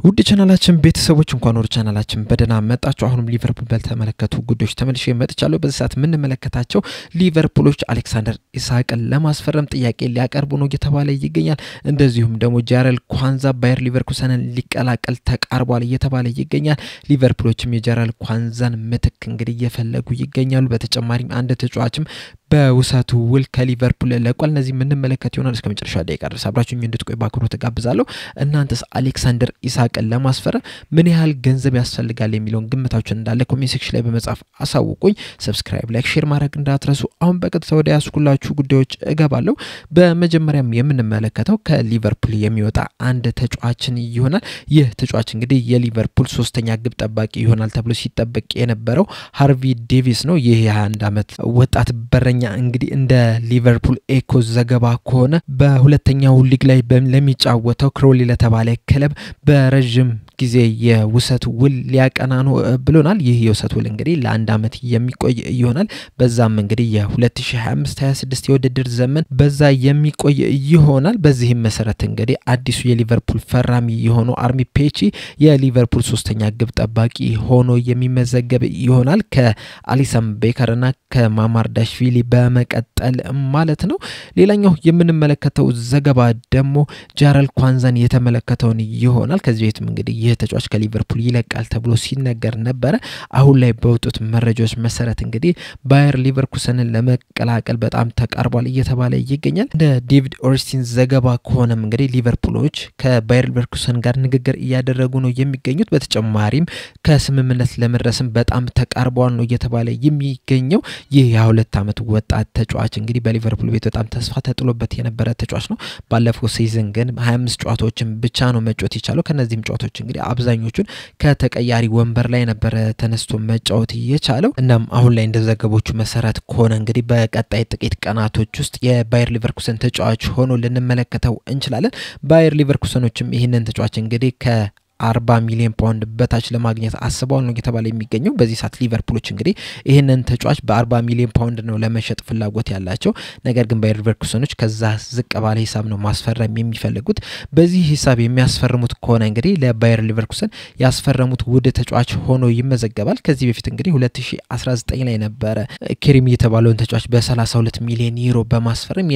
ውድ ቻናላችን ቤተሰቦች እንኳን ወደ ቻናላችን በደና መጣችሁ። አሁንም ሊቨርፑል በተመለከቱ ጉዳዮች ተመልሼ መጥቻለሁ። በዚህ ሰዓት ምን መለከታቸው ሊቨርፑሎች አሌክሳንደር ኢሳቅን ለማስፈረም ጥያቄ ሊያቀርቡ ነው እየተባለ ይገኛል። እንደዚሁም ደግሞ ጃረል ኳንዛ ባየር ሊቨርኩሰንን ሊቀላቀል ተቃርቧል እየተባለ ይገኛል። ሊቨርፑሎችም የጃረል ኳንዛን ምትክ እንግዲህ እየፈለጉ ይገኛሉ። በተጨማሪም አንድ ተጫዋችም በውሰቱ ውል ከሊቨርፑል ለቋል። እነዚህ ምን መለከት ይሆናል እስከ መጨረሻ ደቂቃ ድረስ አብራችሁኝ እንድትቆዩ በአክብሮት ተጋብዛለሁ። እናንተስ አሌክሳንደር ኢሳቅን ለማስፈረም ምን ያህል ገንዘብ ያስፈልጋል የሚለውን ግምታችሁን እንዳለ ኮሜንት ሴክሽን ላይ በመጻፍ አሳውቁኝ። ሰብስክራይብ፣ ላይክ፣ ሼር ማድረግ እንዳትረሱ። አሁን በቀጥታ ወደ ያስኩላችሁ ጉዳዮች እገባለሁ። በመጀመሪያም የምንመለከተው ከሊቨርፑል የሚወጣ አንድ ተጫዋችን ይሆናል። ይህ ተጫዋች እንግዲህ የሊቨርፑል ሶስተኛ ግብ ጠባቂ ይሆናል ተብሎ ሲጠበቅ የነበረው ሃርቪ ዴቪስ ነው። ይህ የ21 ዓመት ወጣት በረኛ እንግዲህ እንደ ሊቨርፑል ኤኮ ዘገባ ከሆነ በሁለተኛው ሊግ ላይ ለሚጫወተው ክሮሊ ለተባለ ክለብ በረጅም ጊዜ የውሰት ውል ሊያቀናኑ ብሎናል። ይህ የውሰት ውል እንግዲህ ለአንድ ዓመት የሚቆይ ይሆናል። በዛም እንግዲህ የ2025-26 የውድድር ዘመን በዛ የሚቆይ ይሆናል። በዚህም መሰረት እንግዲህ አዲሱ የሊቨርፑል ፈራሚ የሆነው አርሚ ፔቺ የሊቨርፑል ሶስተኛ ግብ ጠባቂ ሆኖ የሚመዘገብ ይሆናል ከአሊሰን ቤከርና ከማማርዳሽቪሊ በመቀጠል ማለት ነው። ሌላኛው የምንመለከተው ዘገባ ደግሞ ጃረል ኳንዛን የተመለከተውን ይሆናል። ከዚህ ቤትም እንግዲህ ይህ ተጫዋች ከሊቨርፑል ይለቃል ተብሎ ሲነገር ነበር። አሁን ላይ በወጡት መረጃዎች መሰረት እንግዲህ ባየር ሊቨርኩሰንን ለመቀላቀል በጣም ተቃርቧል እየተባለ ይገኛል። እንደ ዴቪድ ኦርስቲን ዘገባ ከሆነም እንግዲህ ሊቨርፑሎች ከባየር ሊቨርኩሰን ጋር ንግግር እያደረጉ ነው የሚገኙት። በተጨማሪም ከስምምነት ለመድረስም በጣም ተቃርቧል ነው እየተባለ የሚገኘው። ይህ የ22 ዓመት ወጣት ተጫዋች እንግዲህ በሊቨርፑል ቤት በጣም ተስፋ ተጥሎበት የነበረ ተጫዋች ነው። ባለፈው ሲዝን ግን 25 ጨዋታዎችን ብቻ ነው መጫወት የቻለው። ከነዚህም ጨዋታዎች እንግዲህ አብዛኞቹን ከተቀያሪ ወንበር ላይ ነበር ተነስቶ መጫወት የቻለው። እናም አሁን ላይ እንደዘገቦቹ መሰረት ከሆነ እንግዲህ በቀጣይ ጥቂት ቀናቶች ውስጥ የባየር ሊቨርኩሰን ተጫዋች ሆኖ ልንመለከተው እንችላለን። ባየር ሊቨርኩሰኖችም ይህንን ተጫዋች እንግዲህ 40 ሚሊዮን ፓውንድ በታች ለማግኘት አስበው ነው እየተባለ የሚገኘው። በዚህ ሰዓት ሊቨርፑሎች እንግዲህ ይሄንን ተጫዋች በ40 ሚሊዮን ፓውንድ ነው ለመሸጥ ፍላጎት ያላቸው። ነገር ግን ባየር ሊቨርኩሰኖች ከዛ ዝቅ ባለ ሂሳብ ነው ማስፈረም የሚፈልጉት። በዚህ ሂሳብ የሚያስፈርሙት ከሆነ እንግዲህ ለባየር ሊቨርኩሰን ያስፈረሙት ውድ ተጫዋች ሆኖ ይመዘገባል። ከዚህ በፊት እንግዲህ 2019 ላይ ነበር ኬሪም የተባለውን ተጫዋች በ32 ሚሊዮን ዩሮ በማስፈረም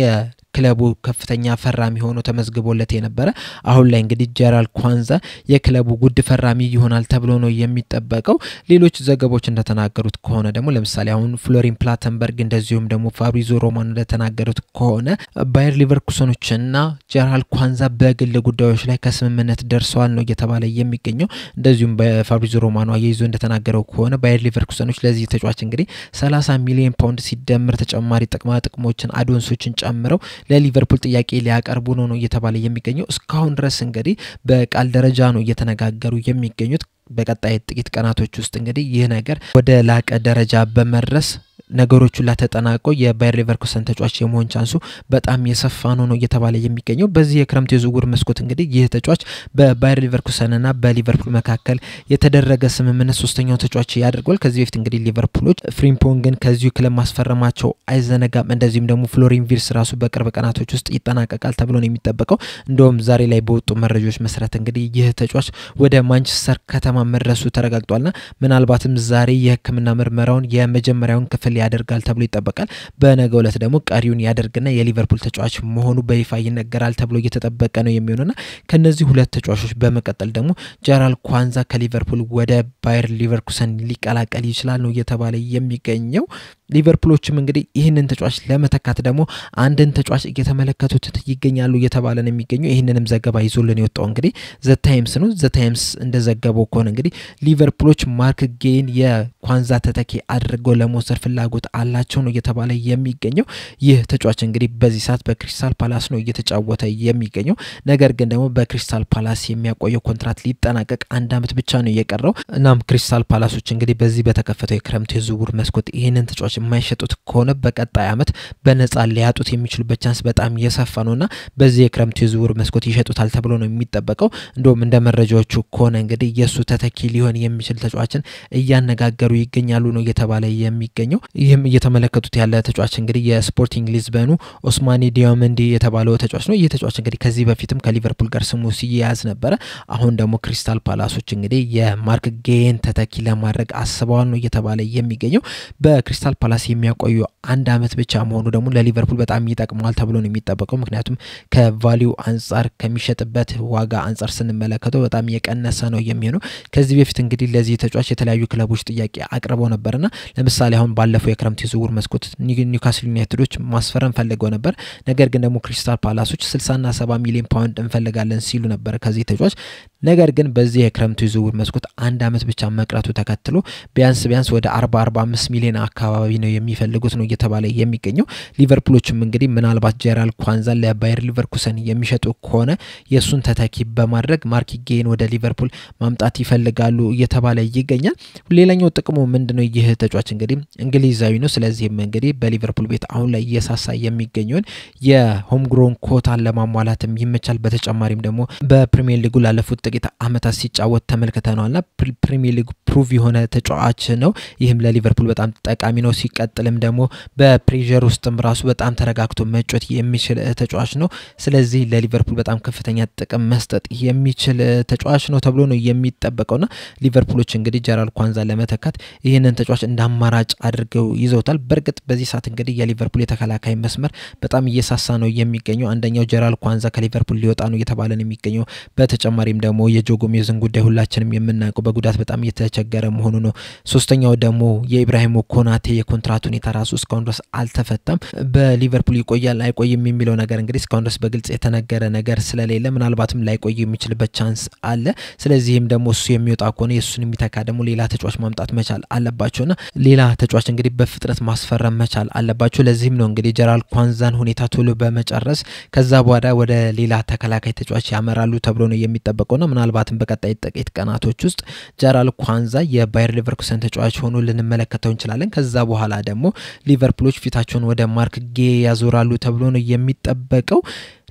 ክለቡ ከፍተኛ ፈራሚ ሆኖ ተመዝግቦለት የነበረ። አሁን ላይ እንግዲህ ጃረል ኳንዛ የክለቡ ጉድ ፈራሚ ይሆናል ተብሎ ነው የሚጠበቀው። ሌሎች ዘገቦች እንደተናገሩት ከሆነ ደግሞ ለምሳሌ አሁን ፍሎሪን ፕላተንበርግ እንደዚሁም ደግሞ ፋብሪዞ ሮማኖ እንደተናገሩት ከሆነ ባየር ሊቨርኩሰኖችና ጃረል ኳንዛ በግል ጉዳዮች ላይ ከስምምነት ደርሰዋል ነው እየተባለ የሚገኘው። እንደዚሁም በፋብሪዞ ሮማኖ አየይዞ እንደተናገረው ከሆነ ባየር ሊቨርኩሰኖች ለዚህ ተጫዋች እንግዲህ 30 ሚሊዮን ፓውንድ ሲደመር ተጨማሪ ጥቅሞችን አዶንሶችን ጨምረው ለሊቨርፑል ጥያቄ ሊያቀርቡ ነው እየተባለ የሚገኘው። እስካሁን ድረስ እንግዲህ በቃል ደረጃ ነው እየተነጋገሩ የሚገኙት። በቀጣይ ጥቂት ቀናቶች ውስጥ እንግዲህ ይህ ነገር ወደ ላቀ ደረጃ በመድረስ ነገሮቹ ለተጠናቀው የባየር ሊቨርኩሰን ተጫዋች የመሆን ቻንሱ በጣም የሰፋ ነው እየተባለ የሚገኘው። በዚህ የክረምት የዝውውር መስኮት እንግዲህ ይህ ተጫዋች በባየር ሊቨርኩሰንና በሊቨርፑል መካከል የተደረገ ስምምነት ሶስተኛው ተጫዋች ያደርጋል። ከዚህ በፊት እንግዲህ ሊቨርፑሎች ፍሪምፖንግን ከዚሁ ክለብ ማስፈረማቸው አይዘነጋም። እንደዚሁም ደግሞ ፍሎሪን ቪርስ ራሱ በቅርብ ቀናቶች ውስጥ ይጠናቀቃል ተብሎ ነው የሚጠበቀው። እንደውም ዛሬ ላይ በወጡ መረጃዎች መሰረት እንግዲህ ይህ ተጫዋች ወደ ማንቸስተር ከተማ መድረሱ ተረጋግጧልና ምናልባትም ዛሬ የሕክምና ምርመራውን የመጀመሪያውን ክፍል ያደርጋል ተብሎ ይጠበቃል። በነገው ዕለት ደግሞ ቀሪውን ያደርግና የሊቨርፑል ተጫዋች መሆኑ በይፋ ይነገራል ተብሎ እየተጠበቀ ነው የሚሆነውና ከነዚህ ሁለት ተጫዋቾች በመቀጠል ደግሞ ጃረል ኳንዛ ከሊቨርፑል ወደ ባየር ሊቨርኩሰን ሊቀላቀል ይችላል ነው እየተባለ የሚገኘው። ሊቨርፑሎችም እንግዲህ ይህንን ተጫዋች ለመተካት ደግሞ አንድን ተጫዋች እየተመለከቱት ይገኛሉ እየተባለ ነው የሚገኘው። ይህንንም ዘገባ ይዞልን የወጣው እንግዲህ ዘ ታይምስ ነው። ዘ ታይምስ እንደዘገበው ከሆነ እንግዲህ ሊቨርፑሎች ማርክ ጌይን የኳንዛ ተተኪ አድርገው ለመውሰድ ፍላጎት አላቸው ነው እየተባለ የሚገኘው። ይህ ተጫዋች እንግዲህ በዚህ ሰዓት በክሪስታል ፓላስ ነው እየተጫወተ የሚገኘው። ነገር ግን ደግሞ በክሪስታል ፓላስ የሚያቆየው ኮንትራት ሊጠናቀቅ 1 ዓመት ብቻ ነው የቀረው። እናም ክሪስታል ፓላሶች እንግዲህ በዚህ በተከፈተው የክረምት የዝውውር መስኮት ይህንን ተጫዋች የማይሸጡት ከሆነ በቀጣይ አመት በነፃ ሊያጡት የሚችሉበት ቻንስ በጣም የሰፋ ነውና በዚህ የክረምቱ የዝውውር መስኮት ይሸጡታል ተብሎ ነው የሚጠበቀው። እንደውም እንደ መረጃዎቹ ከሆነ እንግዲህ የሱ ተተኪ ሊሆን የሚችል ተጫዋችን እያነጋገሩ ይገኛሉ ነው እየተባለ የሚገኘው። ይህም እየተመለከቱት ያለ ተጫዋች እንግዲህ የስፖርቲንግ ሊዝበኑ ኦስማኒ ዲያመንዲ የተባለው ተጫዋች ነው። ይህ ተጫዋች እንግዲህ ከዚህ በፊትም ከሊቨርፑል ጋር ስሙ ሲያያዝ ነበር። አሁን ደግሞ ክሪስታል ፓላሶች እንግዲህ የማርክ ጌን ተተኪ ለማድረግ አስበዋል ነው እየተባለ የሚገኘው። በክሪስታል ፓላስ የሚያቆዩ አንድ አመት ብቻ መሆኑ ደግሞ ለሊቨርፑል በጣም ይጠቅማል ተብሎ ነው የሚጠበቀው። ምክንያቱም ከቫልዩ አንፃር ከሚሸጥበት ዋጋ አንፃር ስንመለከተው በጣም የቀነሰ ነው የሚሆነው። ከዚህ በፊት እንግዲህ ለዚህ ተጫዋች የተለያዩ ክለቦች ጥያቄ አቅርበው ነበርና ለምሳሌ አሁን ባለፈው የክረምት የዝውውር መስኮት ኒውካስል ዩናይትዶች ማስፈረም ፈልገው ነበር። ነገር ግን ደግሞ ክሪስታል ፓላሶች 60 እና 70 ሚሊዮን ፓውንድ እንፈልጋለን ሲሉ ነበር ከዚህ ተጫዋች። ነገር ግን በዚህ የክረምቱ የዝውውር መስኮት አንድ አመት ብቻ መቅረቱ ተከትሎ ቢያንስ ወደ 40-45 ሚሊዮን አካባቢ ነው የሚፈልጉት ነው እየተባለ የሚገኘው። ሊቨርፑሎችም እንግዲህ ምናልባት ጄራል ኳንዛን ለባየር ሊቨርኩሰን የሚሸጡ ከሆነ የሱን ተተኪ በማድረግ ማርክ ጌን ወደ ሊቨርፑል ማምጣት ይፈልጋሉ እየተባለ ይገኛል። ሌላኛው ጥቅሙ ምንድነው? ይህ ተጫዋች እንግዲህ እንግሊዛዊ ነው። ስለዚህም እንግዲህ በሊቨርፑል ቤት አሁን ላይ እየሳሳ የሚገኘውን የሆም ግሮን ኮታን ለማሟላትም ይመቻል። በተጨማሪም ደግሞ በፕሪሚየር ሊጉ ላለፉት ጥቂት አመታት ሲጫወት ተመልክተናልና ፕሪሚየር ሊግ ፕሩቭ የሆነ ተጫዋች ነው። ይህም ለሊቨርፑል በጣም ጠቃሚ ነው። ሲቀጥልም ደግሞ በፕሬዠር ውስጥም ራሱ በጣም ተረጋግቶ መጫወት የሚችል ተጫዋች ነው። ስለዚህ ለሊቨርፑል በጣም ከፍተኛ ጥቅም መስጠት የሚችል ተጫዋች ነው ተብሎ ነው የሚጠበቀውና ሊቨርፑሎች እንግዲህ ጄራል ኳንዛ ለመተካት ይህንን ተጫዋች እንዳማራጭ አድርገው ይዘውታል። በርግጥ በዚህ ሰዓት እንግዲህ የሊቨርፑል የተከላካይ መስመር በጣም እየሳሳ ነው የሚገኘው። አንደኛው ጄራል ኳንዛ ከሊቨርፑል ሊወጣ ነው እየተባለ ነው የሚገኘው። በተጨማሪም ደግሞ የጆ ጎሜዝን ጉዳይ ሁላችንም የምናውቀው በጉዳት በጣም እየተቸገረ መሆኑ ነው። ሶስተኛው ደግሞ የኢብራሂም ኮናቴ የኮንትራቱ ሁኔታ ራሱ እስካሁን ድረስ አልተፈታም። በሊቨርፑል ይቆያል አይቆይም የሚለው ነገር እንግዲህ እስካሁን ድረስ በግልጽ የተነገረ ነገር ስለሌለ ምናልባትም ላይቆይ የሚችልበት ቻንስ አለ። ስለዚህም ደግሞ እሱ የሚወጣ ከሆነ የሱን የሚተካ ደግሞ ሌላ ተጫዋች ማምጣት መቻል አለባቸውና ሌላ ተጫዋች እንግዲህ በፍጥነት ማስፈረም መቻል አለባቸው። ለዚህም ነው እንግዲህ ጄራል ኳንዛን ሁኔታ ቶሎ በመጨረስ ከዛ በኋላ ወደ ሌላ ተከላካይ ተጫዋች ያመራሉ ተብሎ ነው የሚጠበቀውና ምናልባትም በቀጣይ ጥቂት ቀናቶች ውስጥ ጄራል ኳንዛ የባየር ሊቨርኩሰን ተጫዋች ሆኖ ልንመለከተው እንችላለን። ከዛ በኋላ ደግሞ ሊቨርፑሎች ፊታቸውን ወደ ማርክ ጌ ያዞራሉ ተብሎ ነው የሚጠበቀው።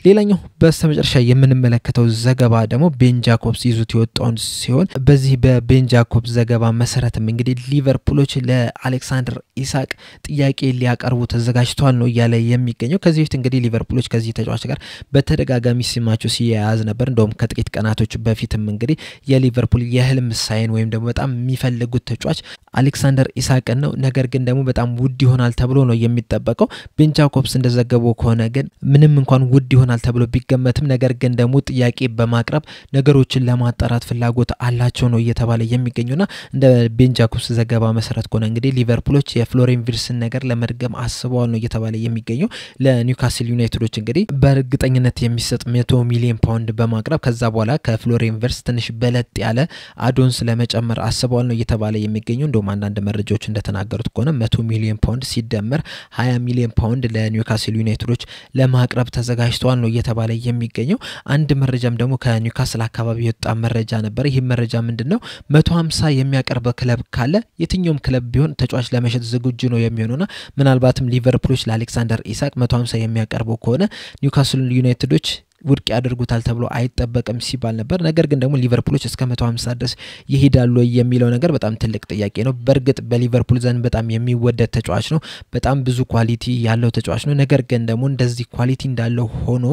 ሌላኛው በስተመጨረሻ የምንመለከተው ዘገባ ደግሞ ቤን ጃኮብስ ይዙት የወጣውን ሲሆን በዚህ በቤን ጃኮብስ ዘገባ መሰረትም እንግዲህ ሊቨርፑሎች ለአሌክሳንደር ኢሳቅ ጥያቄ ሊያቀርቡ ተዘጋጅተዋል ነው ያለ የሚገኘው። ከዚህ በፊት እንግዲህ ሊቨርፑሎች ከዚህ ተጫዋች ጋር በተደጋጋሚ ሲማቸው ሲያያዝ ነበር። እንደውም ከጥቂት ቀናቶች በፊትም እንግዲህ የሊቨርፑል የህልም ሳይን ወይም ደግሞ በጣም የሚፈልጉት ተጫዋች አሌክሳንደር ኢሳቅ ነው። ነገር ግን ደግሞ በጣም ውድ ይሆናል ተብሎ ነው የሚጠበቀው። ቤን ጃኮብስ እንደዘገበው ከሆነ ግን ምንም እንኳን ውድ ይሆናል ተብሎ ቢገመትም ነገር ግን ደግሞ ጥያቄ በማቅረብ ነገሮችን ለማጣራት ፍላጎት አላቸው ነው እየተባለ የሚገኙና እንደ ቤን ጃኮብስ ዘገባ መሰረት ከሆነ እንግዲህ ሊቨርፑሎች የፍሎሪን ቪርትስን ነገር ለመድገም አስበዋል ነው እየተባለ የሚገኘው። ለኒውካስል ዩናይትዶች እንግዲህ በእርግጠኝነት የሚሰጥ 100 ሚሊዮን ፓውንድ በማቅረብ ከዛ በኋላ ከፍሎሪን ቪርትስ ትንሽ በለጥ ያለ አዶንስ ለመጨመር አስበዋል ነው እየተባለ የሚገኘው። እንደውም አንዳንድ መረጃዎች እንደተናገሩት ከሆነ 100 ሚሊዮን ፓውንድ ሲደመር 20 ሚሊዮን ፓውንድ ለኒውካስል ዩናይትዶች ለማቅረብ ተዘጋጅተዋል ነው እየተባለ የሚገኘው። አንድ መረጃም ደግሞ ከኒውካስል አካባቢ የወጣ መረጃ ነበር። ይህ መረጃ ምንድነው? 150 የሚያቀርብ ክለብ ካለ የትኛውም ክለብ ቢሆን ተጫዋች ለመሸጥ ዝግጁ ነው የሚሆነውና ምናልባትም ሊቨርፑሎች ለአሌክሳንደር ኢሳቅ 150 የሚያቀርቡ ከሆነ ኒውካስል ዩናይትዶች ውድቅ ያደርጉታል ተብሎ አይጠበቅም ሲባል ነበር። ነገር ግን ደግሞ ሊቨርፑሎች እስከ 150 ድረስ ይሄዳሉ የሚለው ነገር በጣም ትልቅ ጥያቄ ነው። በርግጥ በሊቨርፑል ዘንድ በጣም የሚወደድ ተጫዋች ነው። በጣም ብዙ ኳሊቲ ያለው ተጫዋች ነው። ነገር ግን ደግሞ እንደዚህ ኳሊቲ እንዳለው ሆኖ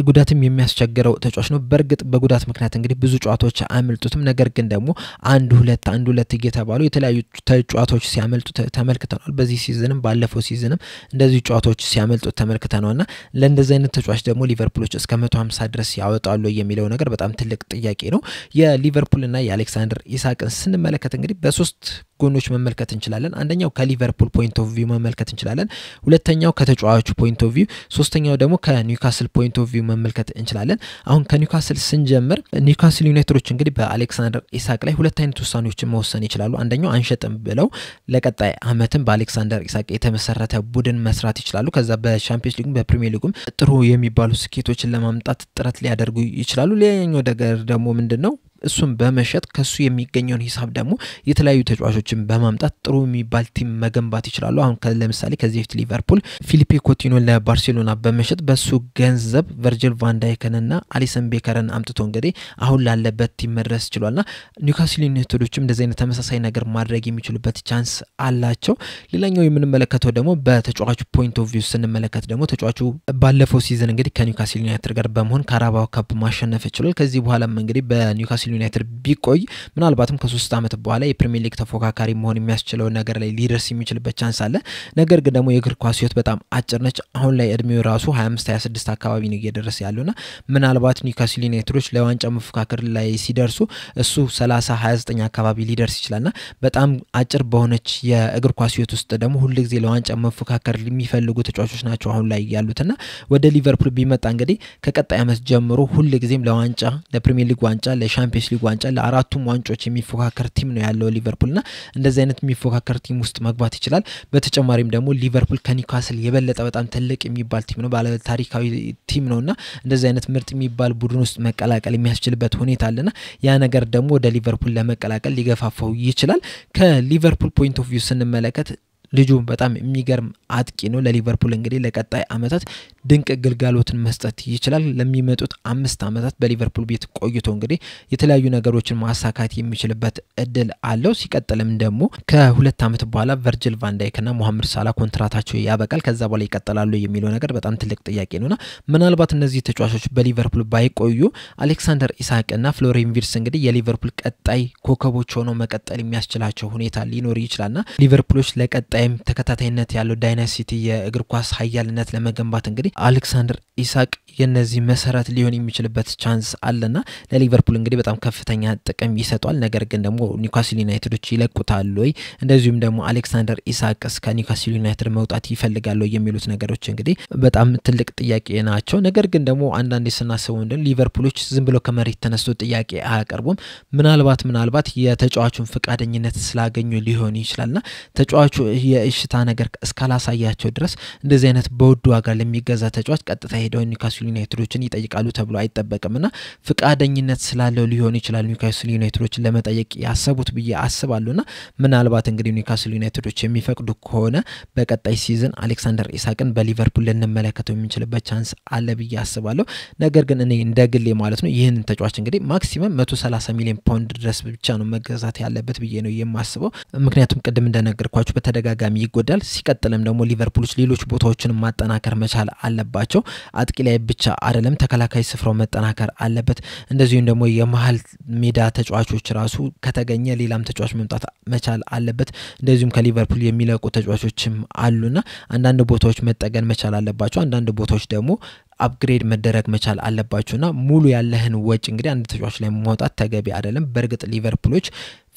ጉዳትም የሚያስቸግረው ተጫዋች ነው። በርግጥ በጉዳት ምክንያት እንግዲህ ብዙ ጨዋታዎች አመልጡትም። ነገር ግን ደግሞ አንድ ሁለት እየተባሉ የተለያዩ ተጫዋቾች ሲያመልጡ ተመልክተናል። በዚህ ሲዝንም ባለፈው ሲዝንም እንደዚህ ጨዋታዎች ሲያመልጡ ተመልክተናልና ለእንደዚህ አይነት ተጫዋች ደግሞ ሊቨርፑሎች እስከ 150 ድረስ ያወጣሉ የሚለው ነገር በጣም ትልቅ ጥያቄ ነው። የሊቨርፑልና የአሌክሳንደር ኢሳቅን ስንመለከት እንግዲህ በሶስት ጎኖች መመልከት እንችላለን። አንደኛው ከሊቨርፑል ፖይንት ኦፍ ቪው መመልከት እንችላለን። ሁለተኛው ከተጫዋቹ ፖይንት ኦፍ ቪው፣ ሶስተኛው ደግሞ ከኒውካስል ፖይንት ኦፍ ቪው መመልከት እንችላለን። አሁን ከኒውካስል ስንጀምር ኒውካስል ዩናይትዶች እንግዲህ በአሌክሳንደር ኢሳቅ ላይ ሁለት አይነት ውሳኔዎችን መወሰን ይችላሉ። አንደኛው አንሸጥም ብለው ለቀጣይ አመትም በአሌክሳንደር ኢሳቅ የተመሰረተ ቡድን መስራት ይችላሉ። ከዛ በቻምፒየንስ ሊጉም በፕሪሚየር ሊጉም ጥሩ የሚባሉ ስኬቶችን ለማምጣት ጥረት ሊያደርጉ ይችላሉ። ሌላኛው ነገር ደግሞ ምንድነው? እሱን በመሸጥ ከሱ የሚገኘውን ሂሳብ ደግሞ የተለያዩ ተጫዋቾችን በማምጣት ጥሩ የሚባል ቲም መገንባት ይችላሉ። አሁን ለምሳሌ ከዚህ በፊት ሊቨርፑል ፊሊፔ ኮቲኖን ለባርሴሎና በመሸጥ በሱ ገንዘብ ቨርጂል ቫን ዳይክንና አሊሰን ቤከርን አምጥቶ እንግዲህ አሁን ላለበት ቲም መድረስ ይችላልና ኒውካስል ዩናይትዶችም እንደዚህ አይነት ተመሳሳይ ነገር ማድረግ የሚችሉበት ቻንስ አላቸው። ሌላኛው የምንመለከተው ደግሞ በተጫዋቹ ፖይንት ኦፍ ቪው ስንመለከት ደግሞ ተጫዋቹ ባለፈው ሲዝን እንግዲህ ከኒውካስል ዩናይትድ ጋር በመሆን ካራባኦ ካፕ ማሸነፍ ይችላል። ከዚህ በኋላም እንግዲህ በኒውካስል ዩናይትድ ቢቆይ ምናልባትም ከ3 አመት በኋላ የፕሪሚየር ሊግ ተፎካካሪ መሆን የሚያስችለው ነገር ላይ ሊደርስ የሚችልበት ቻንስ አለ። ነገር ግን ደግሞ የእግር ኳስ ህይወት በጣም አጭር ነች። አሁን ላይ እድሜው ራሱ 25 26 አካባቢ ነው እየደረሰ ያለውና ምናልባት ኒውካስል ዩናይትዶች ለዋንጫ መፎካከር ላይ ሲደርሱ እሱ 30 29 አካባቢ ሊደርስ ይችላልና በጣም አጭር በሆነች የእግር ኳስ ህይወት ውስጥ ደግሞ ሁሉ ጊዜ ለዋንጫ መፎካከር የሚፈልጉ ተጫዋቾች ናቸው አሁን ላይ ያሉትና ወደ ሊቨርፑል ቢመጣ እንግዲህ ከቀጣይ አመት ጀምሮ ሁሉ ጊዜም ለዋንጫ ለፕሪሚየር ሊግ ዋንጫ ለሻምፒዮንስ ሊግ ዋንጫ ለአራቱም ዋንጫዎች የሚፎካከር ቲም ነው ያለው ሊቨርፑልና እንደዚህ አይነት የሚፎካከር ቲም ውስጥ መግባት ይችላል። በተጨማሪም ደግሞ ሊቨርፑል ከኒውካስል የበለጠ በጣም ትልቅ የሚባል ቲም ነው፣ ባለ ታሪካዊ ቲም ነውና እንደዚህ አይነት ምርጥ የሚባል ቡድን ውስጥ መቀላቀል የሚያስችልበት ሁኔታ አለና ያ ነገር ደግሞ ወደ ሊቨርፑል ለመቀላቀል ሊገፋፋው ይችላል። ከሊቨርፑል ፖይንት ኦፍ ቪው ስንመለከት ልጁ በጣም የሚገርም አጥቂ ነው። ለሊቨርፑል እንግዲህ ለቀጣይ አመታት ድንቅ ግልጋሎትን መስጠት ይችላል። ለሚመጡት 5 አመታት በሊቨርፑል ቤት ቆይቶ እንግዲህ የተለያዩ ነገሮችን ማሳካት የሚችልበት እድል አለው። ሲቀጥልም ደግሞ ከ2 አመት በኋላ ቨርጂል ቫን ዳይክና ሙሐመድ ሳላ ኮንትራታቸው ያበቃል። ከዛ በኋላ ይቀጥላሉ የሚለው ነገር በጣም ትልቅ ጥያቄ ነውና ምናልባት እነዚህ ተጫዋቾች በሊቨርፑል ባይቆዩ አሌክሳንደር ኢሳቅና ፍሎሪያን ቪርትዝ እንግዲህ የሊቨርፑል ቀጣይ ኮከቦች ሆነው መቀጠል የሚያስችላቸው ሁኔታ ሊኖር ይችላልና ሊቨርፑሎች ለቀጣይ ተከታታይነት ያለው ዳይናሲቲ የእግር ኳስ ኃያልነት ለመገንባት እንግዲህ አሌክሳንደር ኢሳቅ የነዚህ መሰረት ሊሆን የሚችልበት ቻንስ አለና ለሊቨርፑል እንግዲህ በጣም ከፍተኛ ጥቅም ይሰጣል። ነገር ግን ደግሞ ኒውካስል ዩናይትዶች ይለቁታል ወይ እንደዚሁም ደግሞ አሌክሳንደር ኢሳቅስ ከኒውካስል ዩናይትድ መውጣት ይፈልጋል ወይ የሚሉት ነገሮች እንግዲህ በጣም ትልቅ ጥያቄ ናቸው። ነገር ግን ደግሞ አንዳንዴ ስናስበው እንደው ሊቨርፑሎች ዝም ብሎ ከመሬት ተነስቶ ጥያቄ አያቀርቡም። ምናልባት የተጫዋቹን ፍቃደኝነት ስላገኙ ሊሆን ይችላልና ተጫዋቹ የእሽታ ነገር እስካላሳያቸው ድረስ እንደዚህ አይነት በውድ ዋጋ ለሚገዛ ተጫዋች ቀጥታ ሄደው ኒውካስል ዩናይትዶችን ይጠይቃሉ ተብሎ አይጠበቅምና ፍቃደኝነት ስላለው ሊሆን ይችላል ኒውካስል ዩናይትዶችን ለመጠየቅ ያሰቡት ብዬ አስባለሁና ምናልባት እንግዲህ ኒውካስል ዩናይትዶች የሚፈቅዱ ከሆነ በቀጣይ ሲዝን አሌክሳንደር ኢሳቅን በሊቨርፑል ልንመለከተው የሚችልበት ቻንስ አለ ብዬ አስባለሁ። ነገር ግን እኔ እንደግሌ ማለት ነው ይህንን ተጫዋች እንግዲህ ማክሲመም 130 ሚሊዮን ፓውንድ ድረስ ብቻ ነው መገዛት ያለበት ብዬ ነው የማስበው። ምክንያቱም ቅድም እንደነገርኳችሁ በተደጋጋሚ ይጎዳል። ሲቀጥልም ደግሞ ሊቨርፑሎች ሌሎች ቦታዎችን ማጠናከር መቻል አለባቸው። አጥቂ ላይ ብቻ አይደለም ተከላካይ ስፍራው መጠናከር አለበት። እንደዚሁም ደግሞ የመሃል ሜዳ ተጫዋቾች ራሱ ከተገኘ ሌላም ተጫዋች መምጣት መቻል አለበት። እንደዚሁም ከሊቨርፑል የሚለቁ ተጫዋቾችም አሉና አንዳንድ ቦታዎች መጠገን መቻል አለባቸው። አንዳንድ ቦታዎች ደግሞ አፕግሬድ መደረግ መቻል አለባቸውና ሙሉ ያለህን ወጪ እንግዲህ አንድ ተጫዋች ላይ ማውጣት ተገቢ አይደለም። በርግጥ ሊቨርፑሎች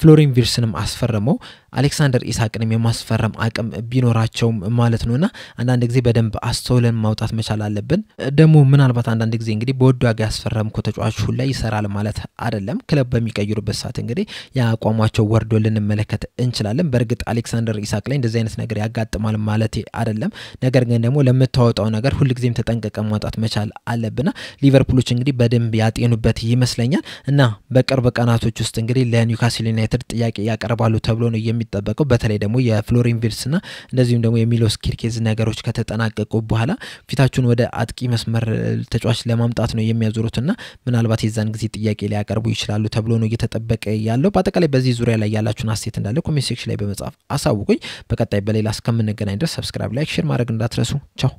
ፍሎሪያን ቪርትዝንም አስፈረመው አሌክሳንደር ኢሳቅንም የማስፈረም አቅም ቢኖራቸው ማለት ነውና አንዳንድ ጊዜ በደንብ አስተውለን ማውጣት መቻል አለብን። ደግሞ ምናልባት አንዳንድ ጊዜ እንግዲህ በወዱ ዋጋ ያስፈረምኩ ተጫዋች ሁሉ ላይ ይሰራል ማለት አይደለም። ክለብ በሚቀይሩበት ሰዓት እንግዲህ ያቋማቸው ወርዶ ልንመለከት እንችላለን። በርግጥ አሌክሳንደር ኢሳቅ ላይ እንደዚህ አይነት ነገር ያጋጥማል ማለት አይደለም። ነገር ግን ደግሞ ለምታወጣው ነገር ሁሉ ጊዜም ተጠንቀቀን ማውጣት መቻል አለብና ሊቨርፑሎች እንግዲህ በደንብ ያጤኑበት ይመስለኛል እና በቅርብ ቀናቶች ውስጥ እንግዲህ ለኒውካስል ዩናይትድ ጥያቄ ያቀርባሉ ተብሎ ነው የሚጠበቀው። በተለይ ደግሞ የፍሎሪያን ቪርትዝና እንደዚሁም ደግሞ የሚሎስ ኪርኬዝ ነገሮች ከተጠናቀቁ በኋላ ፊታቸውን ወደ አጥቂ መስመር ተጫዋች ለማምጣት ነው የሚያዞሩትና ምናልባት የዛን ጊዜ ጥያቄ ሊያቀርቡ ይችላሉ ተብሎ ነው እየተጠበቀ ያለው። በአጠቃላይ በዚህ ዙሪያ ላይ ያላችሁን አስተያየት እንዳለ ኮሜንት ሴክሽን ላይ በመጻፍ አሳውቁኝ። በቀጣይ በሌላ እስከምንገናኝ ድረስ ሰብስክራይብ፣ ላይክ፣ ሼር ማድረግ እንዳትረሱ። ቻው።